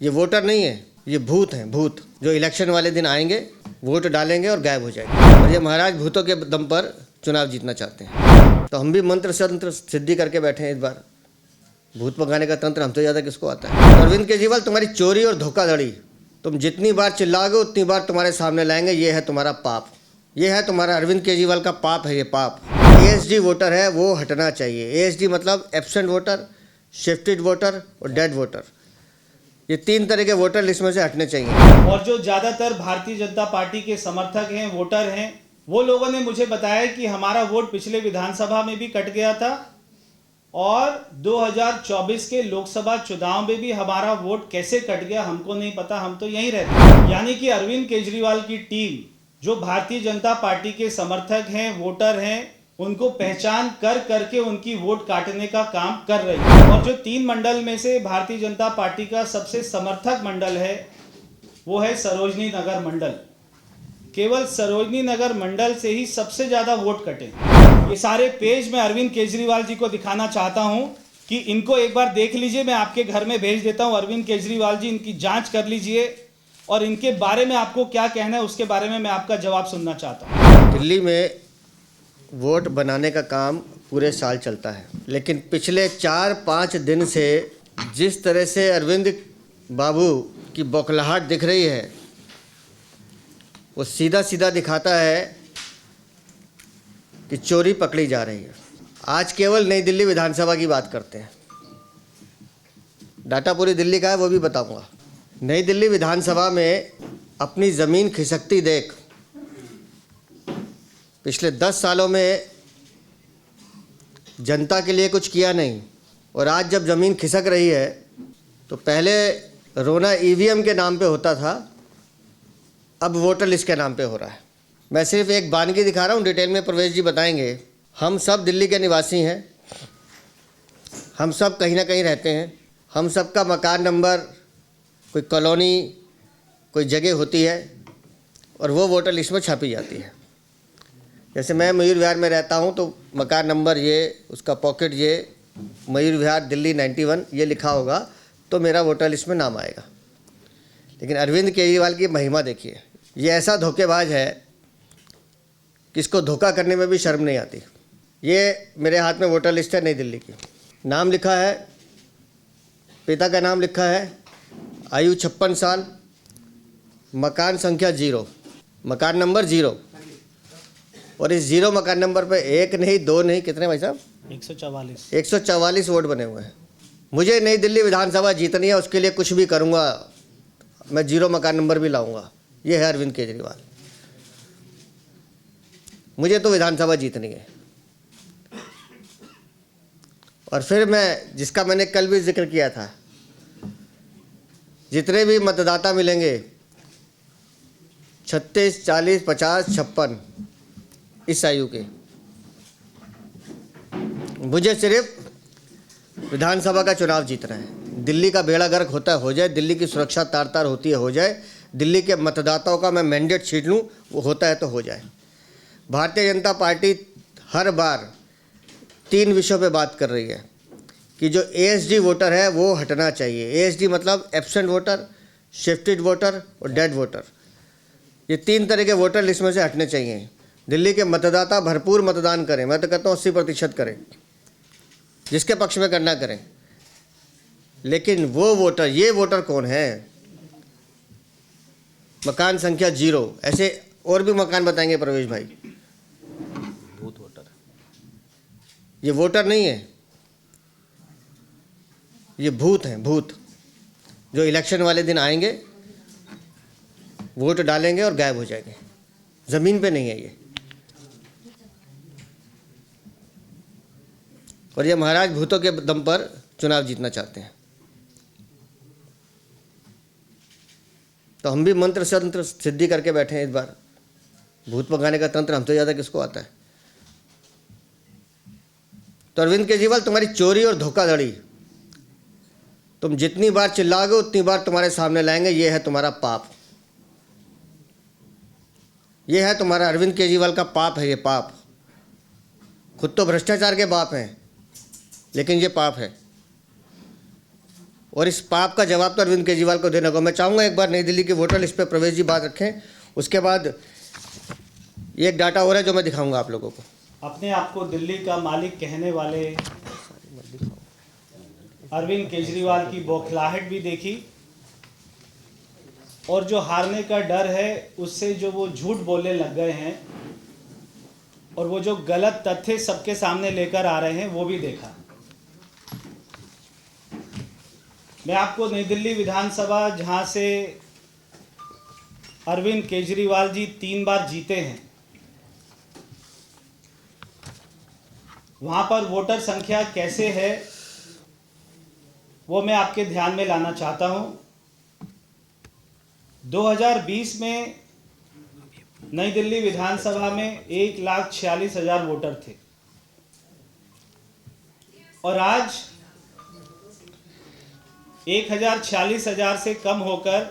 ये वोटर नहीं है, ये भूत हैं, भूत जो इलेक्शन वाले दिन आएंगे, वोट डालेंगे और गायब हो जाएंगे। और ये महाराज भूतों के दम पर चुनाव जीतना चाहते हैं। तो हम भी मंत्र शंत्र सिद्धि करके बैठे हैं इस बार। भूत भगाने का तंत्र हमसे ज़्यादा किसको आता है। तो अरविंद केजरीवाल, तुम्हारी चोरी और धोखाधड़ी तुम जितनी बार चिल्लाओगे उतनी बार तुम्हारे सामने लाएंगे। ये है तुम्हारा पाप, ये है तुम्हारा अरविंद केजरीवाल का पाप है। ये पाप एएसडी वोटर है, वो हटना चाहिए। एएसडी मतलब एब्सेंट वोटर, शिफ्टेड वोटर और डेड वोटर। ये 3 तरह के वोटर लिस्ट में से हटने चाहिए। और जो ज़्यादातर भारतीय जनता पार्टी के समर्थक हैं, वोटर हैं, वो लोगों ने मुझे बताया कि हमारा वोट पिछले विधानसभा में भी कट गया था और 2024 के लोकसभा चुनाव में भी हमारा वोट कैसे कट गया हमको नहीं पता, हम तो यहीं रहते हैं। यानी कि अरविंद केजरीवाल की टीम जो भारतीय जनता पार्टी के समर्थक हैं, वोटर हैं, उनको पहचान कर करके उनकी वोट काटने का काम कर रही है। और जो 3 मंडल में से भारतीय जनता पार्टी का सबसे समर्थक मंडल है वो है सरोजनी नगर मंडल। केवल सरोजनी नगर मंडल से ही सबसे ज्यादा वोट कटे। ये सारे पेज मैं अरविंद केजरीवाल जी को दिखाना चाहता हूं कि इनको एक बार देख लीजिए। मैं आपके घर में भेज देता हूं। अरविंद केजरीवाल जी, इनकी जांच कर लीजिए और इनके बारे में आपको क्या कहना है उसके बारे में मैं आपका जवाब सुनना चाहता हूं। दिल्ली में वोट बनाने का काम पूरे साल चलता है, लेकिन पिछले 4-5 दिन से जिस तरह से अरविंद बाबू की बौखलाहट दिख रही है, वो सीधा सीधा दिखाता है कि चोरी पकड़ी जा रही है। आज केवल नई दिल्ली विधानसभा की बात करते हैं। डाटा पूरी दिल्ली का है, वो भी बताऊंगा। नई दिल्ली विधानसभा में अपनी ज़मीन खिसकती देख पिछले 10 सालों में जनता के लिए कुछ किया नहीं, और आज जब ज़मीन खिसक रही है तो पहले रोना ईवीएम के नाम पे होता था, अब वोटर लिस्ट के नाम पे हो रहा है। मैं सिर्फ एक बानगी दिखा रहा हूँ, डिटेल में प्रवेश जी बताएंगे। हम सब दिल्ली के निवासी हैं, हम सब कहीं ना कहीं रहते हैं। हम सब का मकान नंबर, कोई कॉलोनी, कोई जगह होती है और वो वोटर लिस्ट में छापी जाती है। जैसे मैं मयूर विहार में रहता हूँ तो मकान नंबर ये, उसका पॉकेट ये, मयूर विहार दिल्ली 91 ये लिखा होगा तो मेरा वोटर लिस्ट में नाम आएगा। लेकिन अरविंद केजरीवाल की महिमा देखिए, ये ऐसा धोखेबाज है कि इसको धोखा करने में भी शर्म नहीं आती। ये मेरे हाथ में वोटर लिस्ट है नई दिल्ली की। नाम लिखा है, पिता का नाम लिखा है, आयु 56 साल, मकान संख्या 0, मकान नंबर 0। और इस 0 मकान नंबर पे 1 नहीं 2 नहीं, कितने भाई साहब? 144 वोट बने हुए हैं। मुझे नई दिल्ली विधानसभा जीतनी है, उसके लिए कुछ भी करूँगा, मैं 0 मकान नंबर भी लाऊंगा। ये है अरविंद केजरीवाल। मुझे तो विधानसभा जीतनी है। और फिर मैं, जिसका मैंने कल भी जिक्र किया था, जितने भी मतदाता मिलेंगे 36, 40, 50, 56 इस आयु के, मुझे सिर्फ विधानसभा का चुनाव जीतना है। दिल्ली का बेड़ा गर्क होता है हो जाए, दिल्ली की सुरक्षा तार तार होती है हो जाए, दिल्ली के मतदाताओं का मैं मैंडेट छीन लूँ, वो होता है तो हो जाए। भारतीय जनता पार्टी हर बार 3 विषयों पे बात कर रही है कि जो एएसडी वोटर है वो हटना चाहिए। एएसडी मतलब एब्सेंट वोटर, शिफ्टेड वोटर और डेड वोटर। ये 3 तरह के वोटर लिस्ट में से हटने चाहिए। दिल्ली के मतदाता भरपूर मतदान करें, मैं तो कहता हूँ 80% करें, जिसके पक्ष में करना करें। लेकिन वो वोटर, ये वोटर कौन है? मकान संख्या 0, ऐसे और भी मकान बताएंगे प्रवेश भाई। भूत वोटर, ये वोटर नहीं है, ये भूत हैं, भूत जो इलेक्शन वाले दिन आएंगे, वोट डालेंगे और गायब हो जाएंगे। ज़मीन पे नहीं है ये। और ये महाराज भूतों के दम पर चुनाव जीतना चाहते हैं। तो हम भी मंत्र शंत्र सिद्धि करके बैठे हैं इस बार। भूत भगाने का तंत्र हमसे ज़्यादा किसको आता है। तो अरविंद केजरीवाल, तुम्हारी चोरी और धोखाधड़ी तुम जितनी बार चिल्लाओगे उतनी बार तुम्हारे सामने लाएंगे। ये है तुम्हारा पाप, ये है तुम्हारा अरविंद केजरीवाल का पाप है। ये पाप, खुद तो भ्रष्टाचार के बाप हैं, लेकिन ये पाप है। और इस पाप का जवाब तो अरविंद केजरीवाल को देना होगा। मैं चाहूँगा एक बार नई दिल्ली की वोटर लिस्ट पे प्रवेश जी बात रखें, उसके बाद ये एक डाटा और है जो मैं दिखाऊंगा आप लोगों को। अपने आप को दिल्ली का मालिक कहने वाले अरविंद केजरीवाल की बौखलाहट भी देखी, और जो हारने का डर है उससे जो वो झूठ बोलने लग गए हैं और वो जो गलत तथ्य सबके सामने लेकर आ रहे हैं वो भी देखा। मैं आपको नई दिल्ली विधानसभा, जहां से अरविंद केजरीवाल जी 3 बार जीते हैं, वहां पर वोटर संख्या कैसे है वो मैं आपके ध्यान में लाना चाहता हूं। 2020 में नई दिल्ली विधानसभा में 1,46,000 वोटर थे और आज 1,46,000 से कम होकर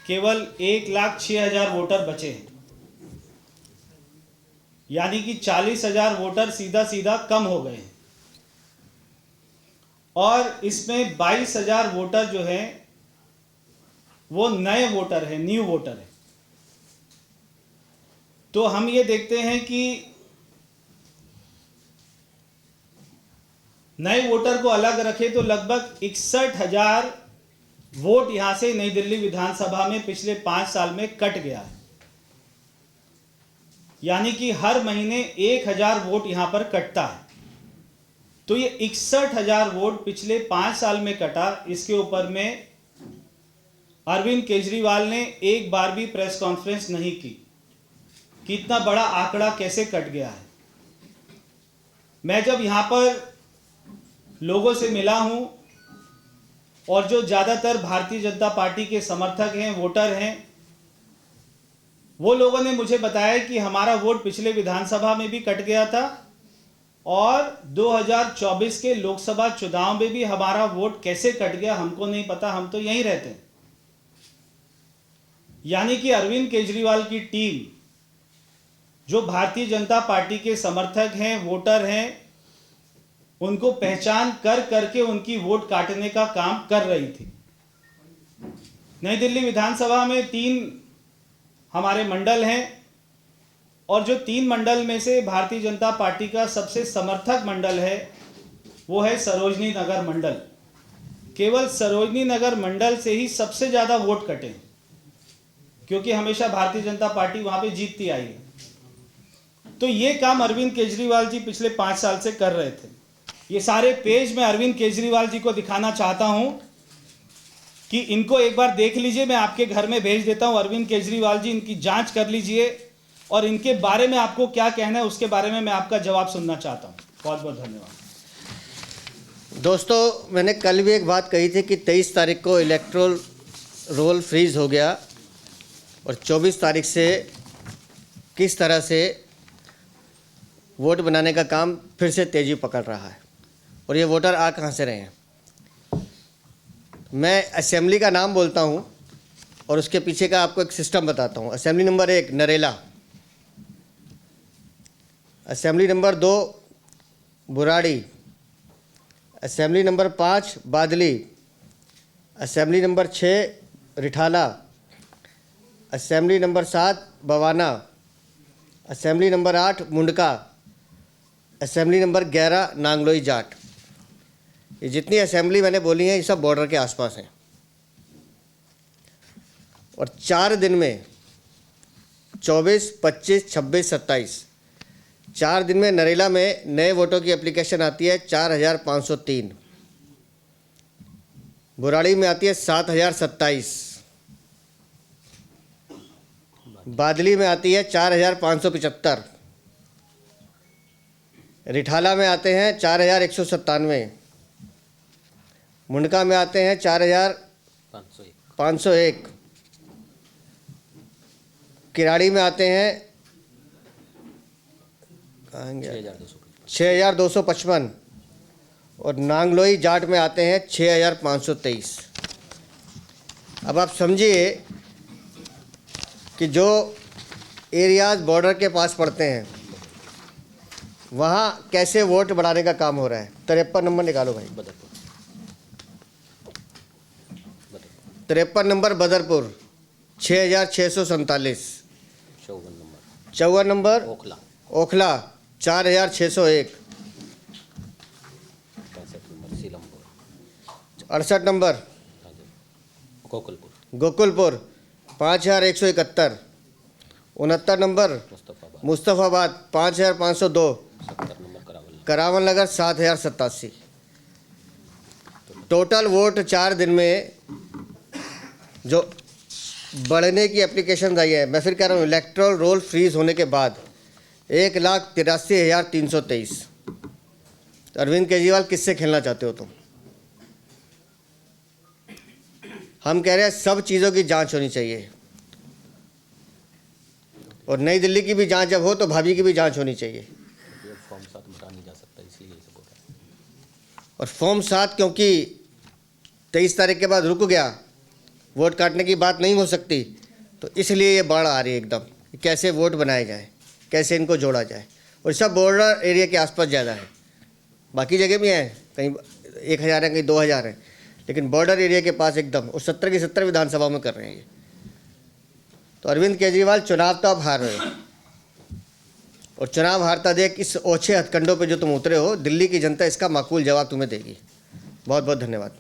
केवल 1,06,000 वोटर बचे हैं, यानी कि 40,000 वोटर सीधा सीधा कम हो गए हैं। और इसमें 22,000 वोटर जो हैं वो नए वोटर हैं, न्यू वोटर हैं। तो हम ये देखते हैं कि नए वोटर को अलग रखें तो लगभग 61,000 वोट यहां से नई दिल्ली विधानसभा में पिछले 5 साल में कट गया है, यानी कि हर महीने 1,000 वोट यहां पर कटता है। तो ये 61,000 वोट पिछले 5 साल में कटा। इसके ऊपर में अरविंद केजरीवाल ने एक बार भी प्रेस कॉन्फ्रेंस नहीं की कि इतना बड़ा आंकड़ा कैसे कट गया है। मैं जब यहां पर लोगों से मिला हूं और जो ज़्यादातर भारतीय जनता पार्टी के समर्थक हैं, वोटर हैं, वो लोगों ने मुझे बताया कि हमारा वोट पिछले विधानसभा में भी कट गया था और 2024 के लोकसभा चुनाव में भी हमारा वोट कैसे कट गया हमको नहीं पता, हम तो यहीं रहते हैं। यानी कि अरविंद केजरीवाल की टीम, जो भारतीय जनता पार्टी के समर्थक हैं, वोटर हैं, उनको पहचान कर करके उनकी वोट काटने का काम कर रही थी। नई दिल्ली विधानसभा में 3 हमारे मंडल हैं और जो 3 मंडल में से भारतीय जनता पार्टी का सबसे समर्थक मंडल है वो है सरोजनी नगर मंडल। केवल सरोजनी नगर मंडल से ही सबसे ज़्यादा वोट कटे, क्योंकि हमेशा भारतीय जनता पार्टी वहाँ पे जीतती आई है। तो ये काम अरविंद केजरीवाल जी पिछले 5 साल से कर रहे थे। ये सारे पेज मैं अरविंद केजरीवाल जी को दिखाना चाहता हूँ कि इनको एक बार देख लीजिए। मैं आपके घर में भेज देता हूँ। अरविंद केजरीवाल जी, इनकी जांच कर लीजिए और इनके बारे में आपको क्या कहना है उसके बारे में मैं आपका जवाब सुनना चाहता हूँ। बहुत बहुत धन्यवाद। दोस्तों, मैंने कल भी एक बात कही थी कि 23 तारीख को इलेक्टोरल रोल फ्रीज हो गया और 24 तारीख से किस तरह से वोट बनाने का काम फिर से तेज़ी पकड़ रहा है। और ये वोटर आ कहाँ से रहे हैं? मैं असेंबली का नाम बोलता हूँ और उसके पीछे का आपको एक सिस्टम बताता हूँ। Assembly number 1 Narela, assembly number 2 Burari, assembly number 5 Badli, assembly number 6 Rithala, assembly number 7 Bawana, assembly number 8 Mundka, assembly number 11 Nangloi Jat. ये जितनी असेंबली मैंने बोली हैं ये सब बॉर्डर के आसपास हैं। और 4 दिन में 24, 25, 26, 27 4 दिन में नरेला में नए वोटों की एप्लीकेशन आती है 4,503, बुराड़ी में आती है 7,027, बादली में आती है 4,575, रिठाला में आते हैं 4,197, मुंडका में आते हैं 4,501, किराड़ी में आते हैं 6,255 और नांगलोई जाट में आते हैं 6,523। अब आप समझिए कि जो एरियाज़ बॉर्डर के पास पड़ते हैं वहाँ कैसे वोट बढ़ाने का काम हो रहा है। 53 नंबर निकालो भाई। 53 number Badarpur 6,647। 54 number Okhla 4,601। 68 number Gokulpur 5,171। 69 number Mustafabad 5,502। Karawal Nagar 7,087। Total vote 4 दिन में जो बढ़ने की एप्लीकेशन आई है, मैं फिर कह रहा हूँ, इलेक्ट्रल रोल फ्रीज होने के बाद 1,83,323। अरविंद केजरीवाल किससे खेलना चाहते हो तुम? हम कह रहे हैं सब चीज़ों की जांच होनी चाहिए, और नई दिल्ली की भी जांच जब हो तो भाभी की भी जांच होनी चाहिए। फॉर्म 7 भरा नहीं जा सकता, इसलिए ये सब हो रहा है। और फॉर्म 7 क्योंकि 23 तारीख के बाद रुक गया, वोट काटने की बात नहीं हो सकती, तो इसलिए ये बाढ़ आ रही है एकदम, कैसे वोट बनाए जाए, कैसे इनको जोड़ा जाए। और सब बॉर्डर एरिया के आसपास ज़्यादा है, बाकी जगह भी हैं, कहीं 1,000 है, कहीं 2,000 है, लेकिन बॉर्डर एरिया के पास एकदम, और 70 की 70 विधानसभा में कर रहे हैं ये। तो अरविंद केजरीवाल चुनाव तो आप हार रहे हो, और चुनाव हारता देख इस ओछे हथकंडों पे जो तुम उतरे हो, दिल्ली की जनता इसका माकूल जवाब तुम्हें देगी। बहुत बहुत धन्यवाद।